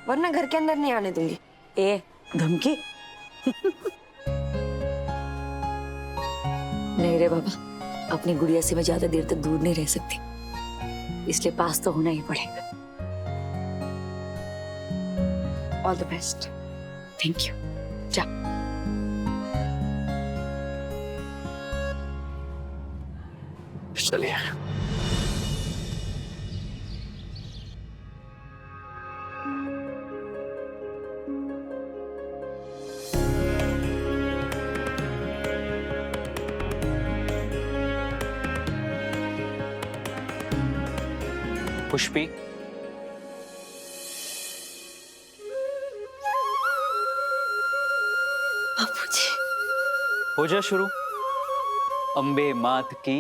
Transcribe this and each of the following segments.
वरना घर के अंदर नहीं आने दूंगी। ए धमकी? नहीं रे बाबा, अपनी गुड़िया से मैं ज्यादा देर तक दूर नहीं रह सकती, इसलिए पास तो होना ही पड़ेगा। All the best. Thank you. जा। चलिए। पुष्पी, बापूजी। हो जा शुरू। अंबे मात की।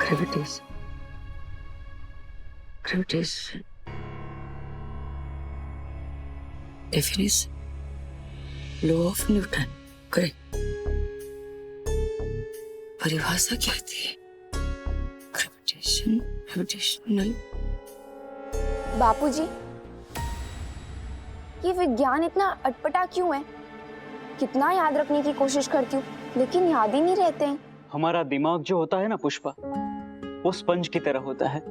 Gravitation. Gravitation. Definition. Law of Newton. Correct. परिभाषा क्या थी? Gravitation. Gravitational. बापूजी, ये विज्ञान इतना अटपटा क्यों है? कितना याद रखने की कोशिश करती हूँ, लेकिन याद ही नहीं रहते हैं। हमारा दिमाग जो होता है ना पुष्पा, वो स्पंज की तरह होता है।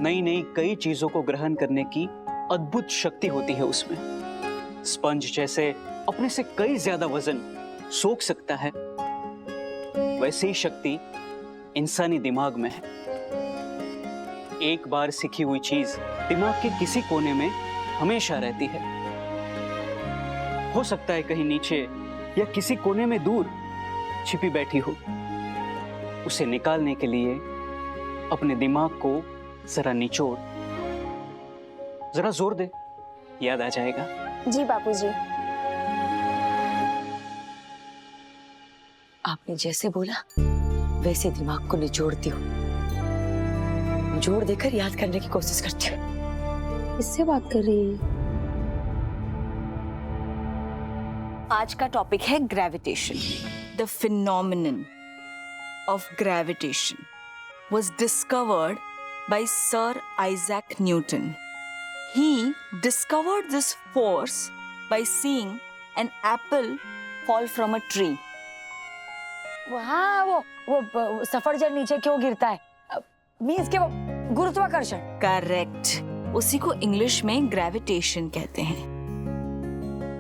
नई नई कई चीजों को ग्रहण करने की अद्भुत शक्ति होती है उसमें। स्पंज जैसे अपने से कई ज्यादा वजन सोख सकता है, वैसे ही शक्ति इंसानी दिमाग में है। एक बार सीखी हुई चीज दिमाग के किसी कोने में हमेशा रहती है। हो सकता है कहीं नीचे या किसी कोने में दूर छिपी बैठी हो। उसे निकालने के लिए अपने दिमाग को जरा निचोड़, जरा जोर दे, याद आ जाएगा। जी बापूजी। आपने जैसे बोला वैसे दिमाग को निचोड़ती हूँ, जोड़ देकर याद करने की कोशिश करती हूँ। इससे बात कर रही है। आज का टॉपिक है gravitation. The phenomenon of gravitation was discovered by Sir Isaac Newton. He discovered this force by seeing an apple fall from a tree. हाँ, वो सफरजन नीचे क्यों गिरता है? मीन्स के वो गुरुत्वाकर्षण। करेक्ट, उसी को इंग्लिश में ग्रेविटेशन कहते हैं।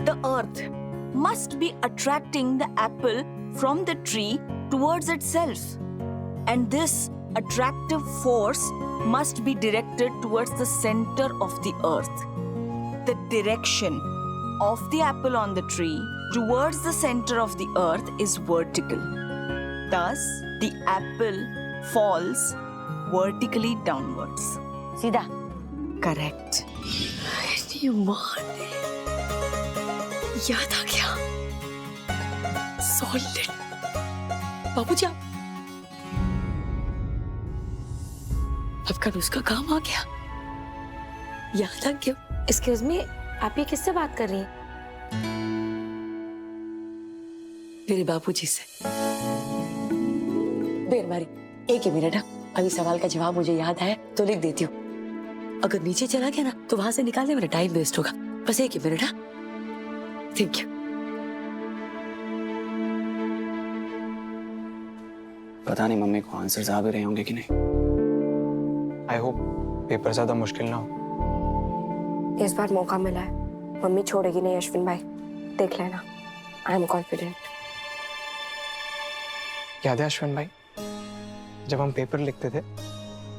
The earth must be attracting the apple from the tree towards itself, and this attractive force must be directed towards the center of the earth. The direction of the apple on the tree towards the center of the earth is vertical. Thus, the apple falls vertically downwards. सीधा। Correct. याद आ गया। Solid. बाबूजी, आपका नुस्खा काम आ गया, याद आ गया। एक्सक्यूज मी, आप ये किससे बात कर रही हैं? मेरे बाबूजी से। बेर मारी, एक ही मिनट। अभी सवाल का जवाब मुझे याद आया तो लिख देती हूँ। अगर नीचे चला गया ना तो वहां से निकालने में मेरा टाइम वेस्ट होगा। बस एक ही मिनट। Thank you. पता नहीं मम्मी को आंसर्स आ भी रहे होंगे कि नहीं। आई होप पेपर ज्यादा मुश्किल ना हो। इस बार मौका मिला है, मम्मी छोड़ेगी नहीं अश्विन भाई, देख लेना। I am confident. याद है अश्विन भाई, जब हम पेपर लिखते थे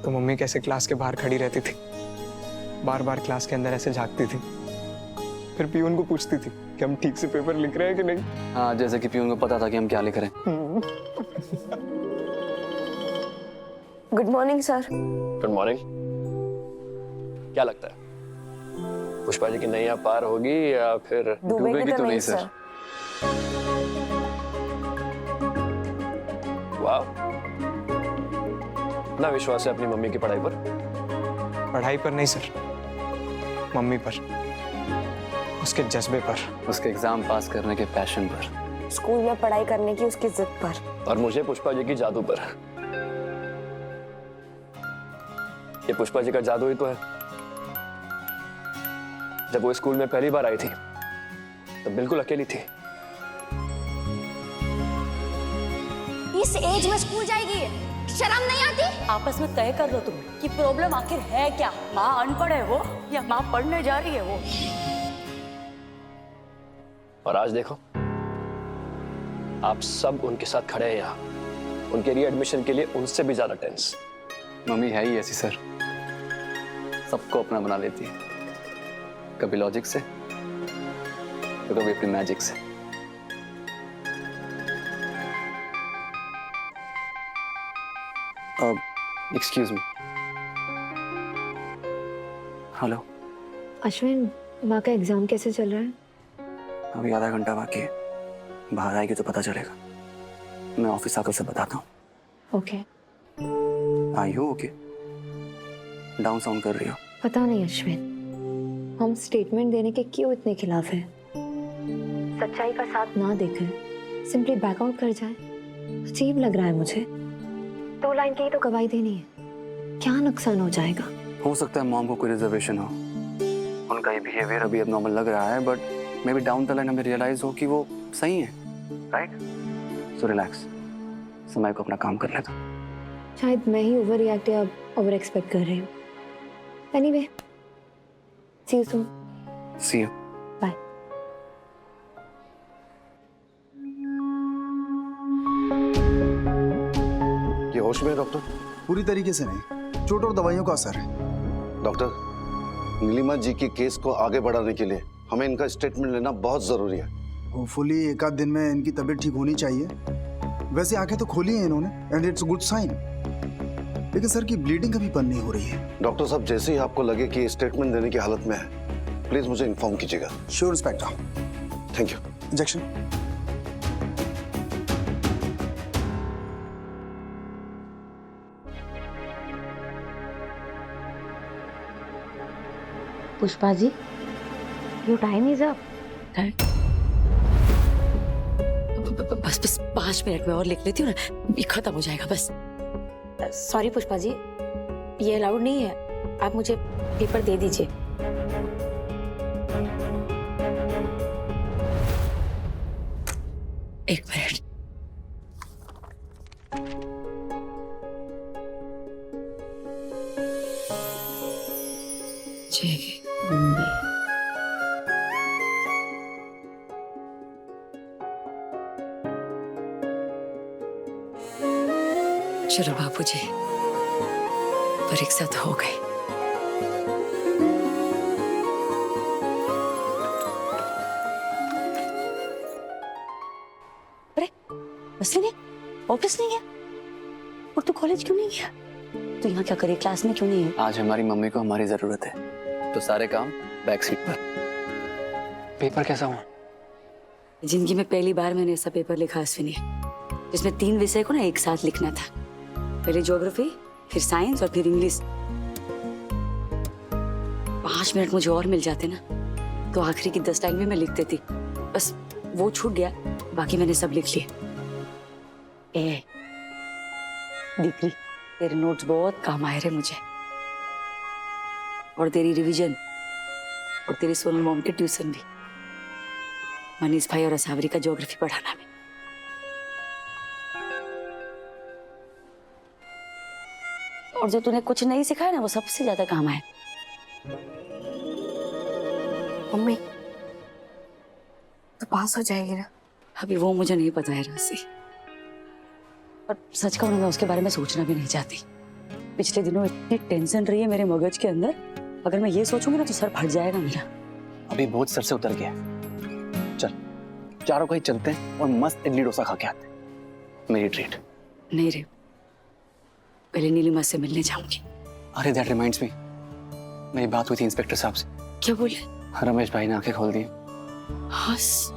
तो मम्मी कैसे क्लास के बाहर खड़ी रहती थी, बार बार क्लास के अंदर ऐसे झांकती थी, फिर पियून को पूछती थी कि हम ठीक से पेपर लिख रहे हैं कि नहीं। हाँ, जैसे कि प्यून को पता था कि हम क्या लिख रहे हैं। Good morning sir. Good morning. क्या लगता है पुष्पा जी की नैया पार होगी या फिर डूबेगी तो नहीं सर। वाह, इतना विश्वास है अपनी मम्मी की पढ़ाई पर? पढ़ाई पर नहीं सर, मम्मी पर, उसके जज्बे पर, उसके एग्जाम पास करने के पैशन पर, स्कूल में पढ़ाई करने की उसकी जिद पर, और मुझे पुष्पा जी की जादू पर। ये पुष्पा जी का जादू ही तो है। जब वो स्कूल में पहली बार आई थी तो बिल्कुल अकेली थी। इस एज में स्कूल जाएगी, शर्म नहीं आती? आपस में तय कर लो तुम कि प्रॉब्लम आखिर है क्या। माँ अनपढ़ है वो या माँ पढ़ने जा रही है वो। और आज देखो, आप सब उनके साथ खड़े हैं यहाँ, उनके रीएडमिशन के लिए उनसे भी ज्यादा टेंस। मम्मी है ही ऐसी सर, सबको अपना बना लेती है, कभी लॉजिक से तो कभी अपनी मैजिक से। Excuse me. हेलो अश्विन, माँ का एग्जाम कैसे चल रहा है? अभी आधा घंटा बाकी है, बाहर आएगी तो पता चलेगा। मैं ऑफिस आकर से बताता हूँ। ओके। आई हो ओके? डाउन साउंड कर रही हो। पता नहीं अश्विन, हम स्टेटमेंट देने के क्यों इतने खिलाफ हैं? सच्चाई का साथ ना देकर सिंपली बैकआउट कर जाए, अजीब लग रहा है मुझे। 2 लाइन की ही तो गवाही देनी है, क्या नुकसान हो जाएगा? हो सकता है मॉम को कोई रिजर्वेशन हो, उनका ये बिहेवियर अभी अब लग रहा है, but may be down the line हमें रियलाइज हो कि वो सही है, राइट? सो रिलैक्स, समय को अपना काम कर लेगा। शायद मैं ही ओवर रिएक्ट या ओवर एक्सपेक्ट कर रही हूँ। Anyway, see you soon. See you. Bye. ये होश में है डॉक्टर? पूरी तरीके से नहीं, चोट और दवाइयों का असर है। डॉक्टर, नीलिमा जी की केस को आगे बढ़ाने के लिए हमें इनका स्टेटमेंट लेना बहुत जरूरी है। होपफुली एक आध दिन में इनकी तबीयत ठीक होनी चाहिए। वैसे आंखें तो खोली हैं इन्होंने एंड इट्स गुड साइन, लेकिन सर की ब्लीडिंग अभी बंद नहीं हो रही है। डॉक्टर साहब, जैसे ही आपको लगे कि स्टेटमेंट देने की हालत में है, प्लीज मुझे इन्फॉर्म कीजिएगा। Sure inspector. Thank you. Injection. Pushpa ji, your time is up. बस 5 मिनट में और लिख लेती हूँ ना, ये खत्म हो जाएगा बस। सॉरी पुष्पा जी, ये अलाउड नहीं है, आप मुझे पेपर दे दीजिए। एक मिनट। चलो बाबूजी, परीक्षा तो हो गई। अरे बस नहीं, ऑफिस नहीं गया? और तू कॉलेज क्यों नहीं गया? तू यहाँ क्या करे, क्लास में क्यों नहीं है? आज हमारी मम्मी को हमारी जरूरत है, तो सारे काम बैक सीट पर। पेपर कैसा हुआ? जिंदगी में पहली बार मैंने ऐसा पेपर लिखा अश्विनी, जिसमें 3 विषय को ना एक साथ लिखना था। पहले ज्योग्राफी, फिर साइंस और फिर इंग्लिश। 5 मिनट मुझे और मिल जाते ना तो आखिरी की 10 लाइन में मैं लिख देती। बस वो छूट गया, बाकी मैंने सब लिख लिए। ए दीकरी, तेरे नोट्स बहुत काम आए रहे मुझे, और तेरी रिवीजन, और तेरी सोनल मॉम के ट्यूशन भी, मनीष भाई और असावरी का ज्योग्राफी पढ़ाना में। और जो तूने कुछ नहीं सिखाया ना, वो सबसे ज्यादा काम आए। मम्मी तो पास हो जाएगी ना? अभी वो मुझे नहीं पता है राशि, और सच कहूं ना, मैं उसके बारे में सोचना भी नहीं चाहती। पिछले दिनों इतनी टेंशन रही है मेरे मगज के अंदर, अगर मैं ये सोचूंगी ना तो सर फट जाएगा मेरा। अभी बोझ सर से उतर गया, चल चारों कहीं चलते हैं और मस्त इडली डोसा खा के आते हैं, मेरी ट्रीट। नहीं रे, पहले नीलिमा से मिलने जाऊंगी। अरे दैट रिमाइंड्स मी, मेरी बात हुई थी इंस्पेक्टर साहब से। क्या बोले? रमेश भाई ने आंखें खोल दी। हंस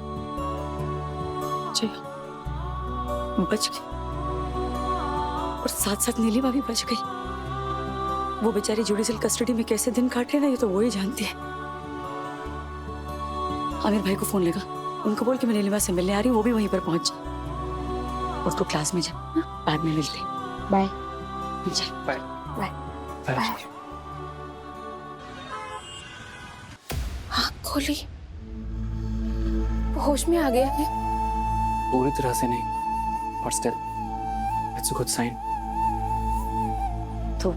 बच गई, और साथ साथ नीलिमा भी बच गई। वो बेचारी जुडिशियल कस्टडी में कैसे दिन काट रहे ना, ये तो वो ही जानती है। आमिर भाई को फोन लगा, उनको बोल कि मैं नीलिमा से मिलने आ रही हूँ, वो भी वहीं पर पहुंच जा। और तू क्लास में जा, बाद में मिलते। बाय। चल बाय बाय। बाय। आँख खोली, वो होश में आ गया है। पूरी तरह से नहीं, but still it's a good sign। तो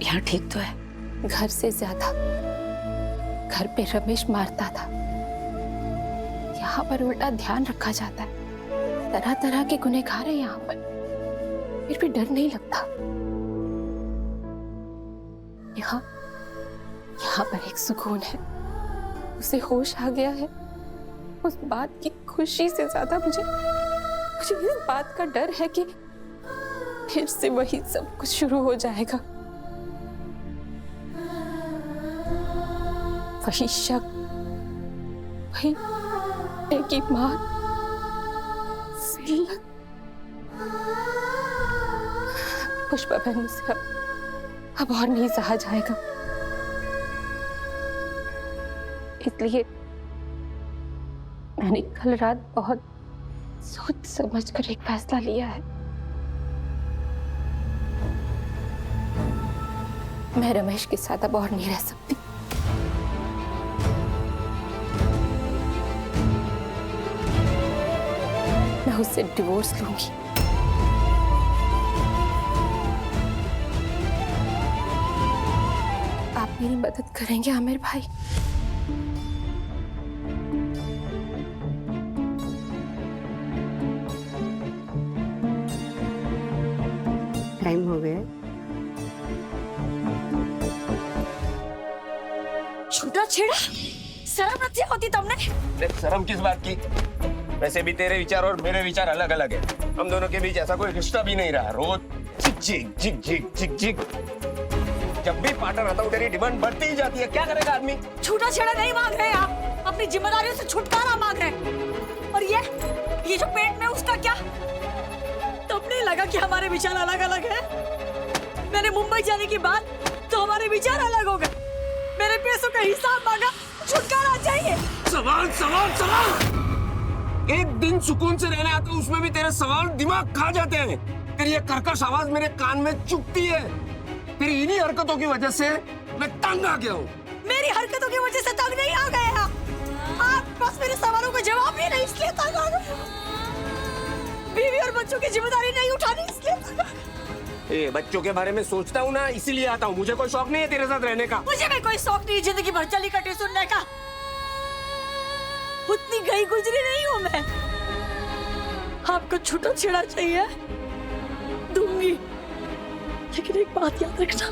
यहाँ ठीक तो है? घर से ज्यादा घर पे रमेश मारता था, यहाँ पर उल्टा ध्यान रखा जाता है। तरह तरह के गुनहगार हैं यहाँ पर, फिर भी डर नहीं लगता। यहाँ यहाँ पर एक सुकून है, उसे होश आ गया है। उस बात की खुशी से ज्यादा मुझे इस बात का डर है कि फिर से वही सब कुछ शुरू हो जाएगा। वही शक, वही की मार, जिल्लत। पुष्पा बहन से अब और नहीं सहा जाएगा। इसलिए मैंने कल रात बहुत सोच समझ कर एक फैसला लिया है। मैं रमेश के साथ अब और नहीं रह सकती। मैं उससे डिवोर्स लूंगी। आप मेरी मदद करेंगे आमिर भाई? टाइम हो गया। छूटा छेड़ा, शर्म नहीं होती तुमने? शर्म किस बात की? वैसे भी तेरे विचार और मेरे विचार अलग अलग है। हम दोनों के बीच ऐसा कोई रिश्ता भी नहीं रहा। रोज झिक झिक झिक झिक झिक। जब भी पार्टनर आता हूँ तेरी डिमांड बढ़ती ही जाती है। क्या करेगा आदमी? छूटा छेड़ा नहीं मांग रहे आप, अपनी जिम्मेदारियों से छुटकारा मांग रहे। और ये जो पेट में उसका क्या? तब नहीं लगा कि हमारे विचार अलग अलग है? मैंने मुंबई जाने की बात तो हमारे विचार अलग हो गए। मेरे पैसों का हिसाब मांगा, छुटकारा चाहिए। सवाल सवाल सवाल। एक दिन सुकून से रहने आता हूँ, उसमें भी तेरे सवाल दिमाग खा जाते हैं। तेरी ये कर्कश आवाज मेरे कान में चुभती है। तेरी इन्हीं हरकतों की वजह से मैं तंग आ गया हूँ। मेरी हरकतों की वजह से तंग नहीं आ गए आप बस मेरे सवालों का जवाब नहीं रहे इसलिए तंग आ गए। बीवी और बच्चों की जिम्मेदारी नहीं उठानी इसलिए तंग आ गए। बच्चों के बारे में सोचता हूँ ना, इसीलिए आता हूँ। मुझे कोई शौक नहीं है तेरे साथ रहने का। मुझे भी कोई शौक नहीं, जिंदगी भर चली कटी सुनने का। उतनी गई गुजरी नहीं हूँ मैं। आपको छूटा छेड़ा चाहिए दूंगी, लेकिन एक बात याद रखना,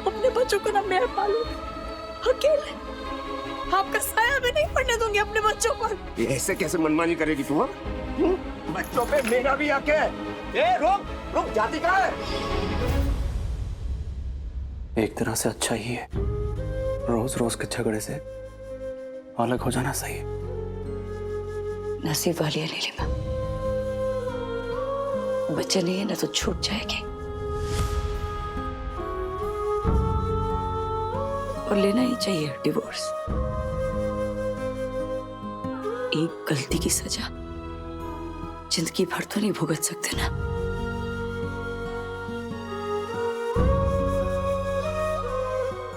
अपने बच्चों को ना मैं पालूंगी अकेले। आपका साया भी नहीं पड़ने दूंगी अपने बच्चों पर। ये ऐसे कैसे मनमानी करेगी तू? बच्चों पे मेरा भी हक है। रुक रुक, जाती कहाँ है? एक तरह से अच्छा ही है, रोज रोज के झगड़े से अलग हो जाना सही है। नसीब वाली है नीलिमा, बच्चे नहीं है ना तो छूट जाएगी। और लेना ही चाहिए डिवोर्स। एक गलती की सजा जिंदगी भर तो नहीं भुगत सकते ना।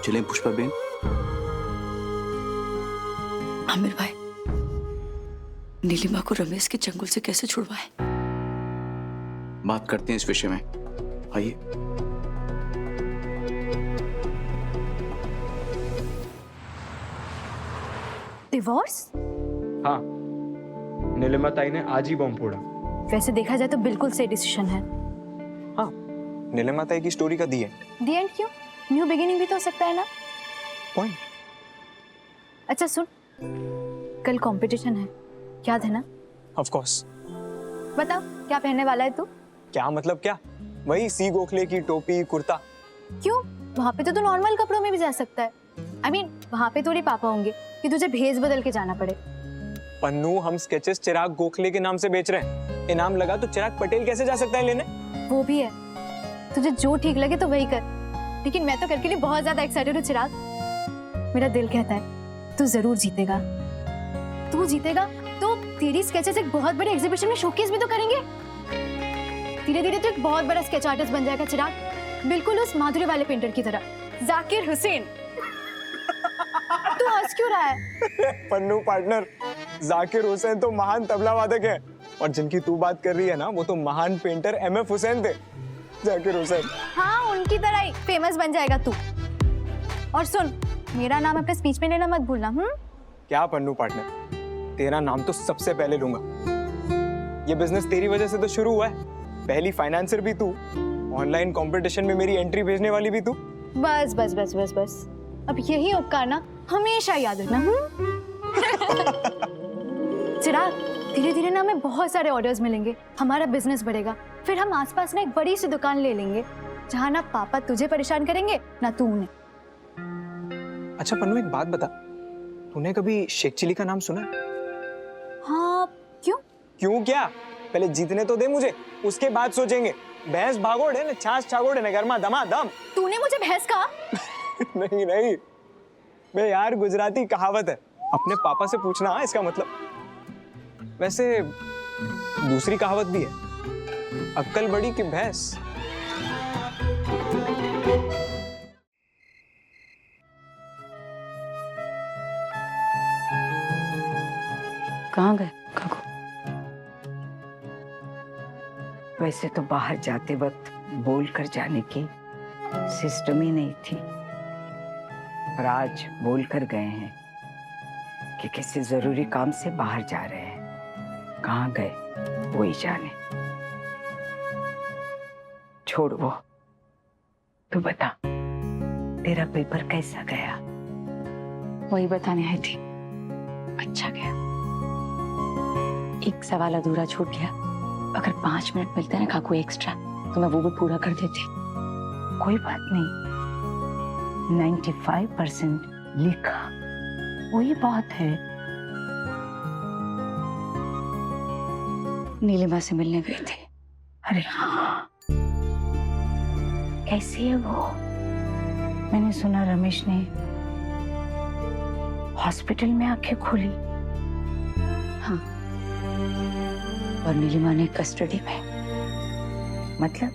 चलें पुष्पा बेन। आमिर भाई, नीलिमा को रमेश के चंगुल से कैसे छुड़वाएं? बात करते हैं इस विषय में, आइए। डिवोर्स? हाँ, नीलिमा ताई ने आज ही बॉम्ब फोड़ा। वैसे देखा जाए तो बिल्कुल सही डिसीजन है। हाँ, नीलिमा ताई की स्टोरी का दी है। दी एंड क्यों? न्यू बिगिनिंग भी तो हो सकता है ना? पॉइंट। अच्छा सुन, कल कंपटीशन है, याद है ना? Of course. बता क्या पहनने वाला है तू? क्या मतलब क्या? वही सी गोखले की टोपी कुर्ता। क्यों? वहाँ पे तो तू नॉर्मल कपड़ों में भी जा सकता है। I mean, वहाँ पे थोड़ी पापा होंगे कि तुझे भेस बदल के जाना पड़े। पन्नू, हम स्केचेस चिराग गोखले के नाम से बेच रहे हैं। इनाम लगा तो चिराग पटेल कैसे जा सकता है लेने? वो भी है, तुझे जो ठीक लगे तो वही कर। लेकिन मैं तो कल के लिए बहुत ज्यादा एक्साइटेड हूँ चिराग। मेरा दिल कहता है तू जरूर जीतेगा। तू जीतेगा तो तेरी स्केचेस एक बहुत बड़े एग्जीबिशन में शोकेस भी तो करेंगे। धीरे धीरे तो एक बहुत बड़ा स्केच आर्टिस्ट बन जाएगा चिराग, बिल्कुल उस माधुरी वाले पेंटर की तरह, जाकिर हुसैन। तू हंस क्यों रहा है? पन्नू पार्टनर, जाकिर हुसैन तो महान तबला वादक है, और जिनकी तू बात कर रही है ना, वो तो महान पेंटर एमएफ हुसैन थे। जाकिर हुसैन। हाँ, उनकी तरह ही फेमस बन जाएगा तू। और सुन, मेरा नाम अपने स्पीच में लेना मत भूलना। क्या पन्नू पार्टनर, तेरा नाम तो सबसे पहले लूंगा। ये बिजनेस तेरी वजह से तो शुरू हुआ है। पहली फाइनेंसर भी तू, ऑनलाइन कंपटीशन में मेरी एंट्री भेजने वाली भी तू। बस बस बस बस बस, अब यही उपकार ना हमेशा याद रखना। चिराग, धीरे धीरे ना हमें बहुत सारे ऑर्डर्स मिलेंगे, हमारा बिजनेस बढ़ेगा, फिर हम आसपास ना एक बड़ी सी दुकान ले लेंगे जहाँ ना पापा तुझे परेशान करेंगे ना तू उन्हें। अच्छा पन्नू, एक बात बता, तूने कभी शेख चिली का नाम सुना? हाँ, क्यों? क्यों क्या? पहले जीतने तो दे मुझे, उसके बाद सोचेंगे। भैंस भागोड़े ने छाछ छागोड़े ने गर्मा दमा दम। तूने मुझे भैंस कहा? नहीं नहीं, बे यार गुजराती कहावत है, अपने पापा से पूछना इसका मतलब। वैसे दूसरी कहावत भी है, अक्ल बड़ी कि भैंस। कहाँ गए काकू? वैसे तो बाहर जाते वक्त बोल कर जाने की सिस्टम ही नहीं थी, पर आज बोल कर गए हैं कि किसी जरूरी काम से बाहर जा रहे हैं। कहाँ गए वो ही जाने। छोड़ वो, तू बता तेरा पेपर कैसा गया? वही बताने आई थी। अच्छा गया। एक सवाल अधूरा छूट गया, अगर 5 मिनट मिलते ना काकू एक्स्ट्रा तो मैं वो भी पूरा कर देती। कोई बात नहीं, 95% लिखा वही बहुत है। नीलिमा से मिलने गए थे। अरे हाँ, कैसी है वो? मैंने सुना रमेश ने हॉस्पिटल में आंखें खोली। हाँ, और नीलिमा ने कस्टडी में। मतलब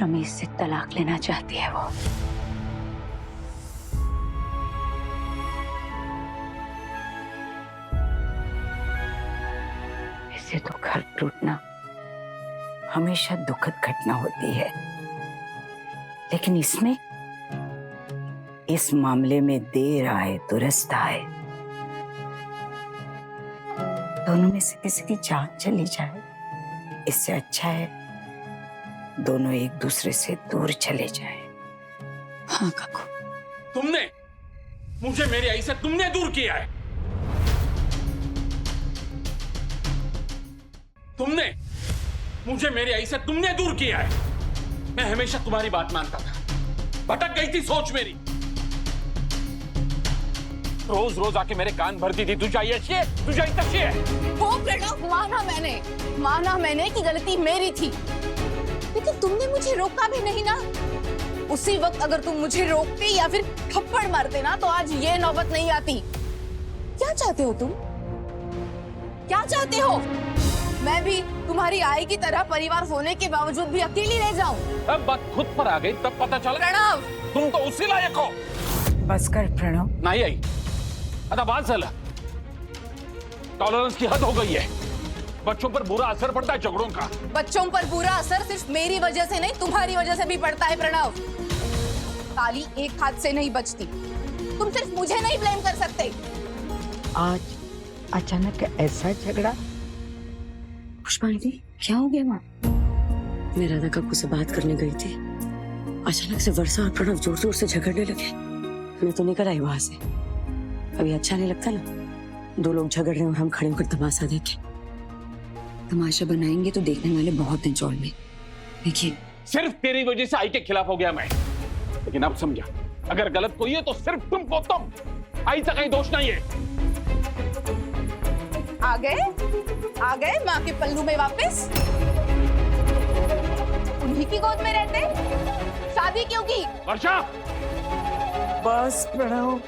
रमेश से तलाक लेना चाहती है वो। ऐसे तो घर टूटना हमेशा दुखद घटना होती है, लेकिन इसमें, इस मामले में देर आए दुरुस्त आए। दोनों में से किसी की जान चली जाए, इससे अच्छा है दोनों एक दूसरे से दूर चले जाए। हाँ काकू। तुमने मुझे मेरी आई से तुमने दूर किया है। तुमने मुझे मेरी आई से तुमने दूर किया है। मैं हमेशा तुम्हारी बात मानता था, भटक गई थी सोच मेरी। रोज रोज आके मेरे कान भरती थी, तू चाहिए अच्छी है, तू चाहिए अच्छी है। वो प्रणव, माना मैंने कि गलती मेरी थी, लेकिन तुमने मुझे रोका भी नहीं ना। उसी वक्त अगर तुम मुझे रोकते या फिर थप्पड़ मारते ना, तो आज ये नौबत नहीं आती। क्या चाहते हो तुम? क्या चाहते हो? मैं भी तुम्हारी आई की तरह परिवार होने के बावजूद भी अकेली रह जाऊं? अब बात खुद पर आ गई तब पता चला। प्रणव, तुम तो उसी लायक हो। बस कर प्रणव। नहीं आई बात चला, टॉलरेंस की हद हो गई है। बच्चों पर बुरा असर पड़ता है झगड़ों का। बच्चों पर बुरा असर सिर्फ मेरी वजह से नहीं, तुम्हारी वजह से भी पड़ता है प्रणव। ताली एक हाथ से नहीं बचती, तुम सिर्फ मुझे नहीं ब्लेम कर सकते। आज अचानक ऐसा झगड़ा? पुष्पांजलि, क्या हो गया माँ? मैं राधा काकू से बात करने गई थी, अचानक से वर्षा और प्रणव जोर जोर से झगड़ने लगे। मैं तो निकल आई वहां से। अभी अच्छा नहीं लगता ना, दो लोग झगड़ रहे हो, हम खड़े होकर तमाशा देखें। तमाशा बनाएंगे तो देखने वाले बहुत हैं चौड़ में। देखिए, सिर्फ तेरी वजह से आई के खिलाफ हो गया मैं, लेकिन अब समझा, अगर गलत कोई है तो सिर्फ तुमको, तुम। आई का कहीं दोष नहीं है। आ गए माँ के पल्लू में वापस। उन्हीं की गोद में रहते, शादी क्यों की? वर्षा, बस प्रणव,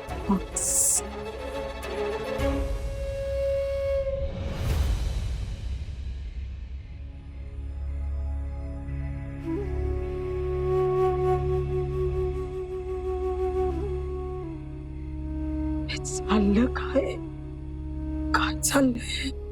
चाललं काय, काय चाललंय?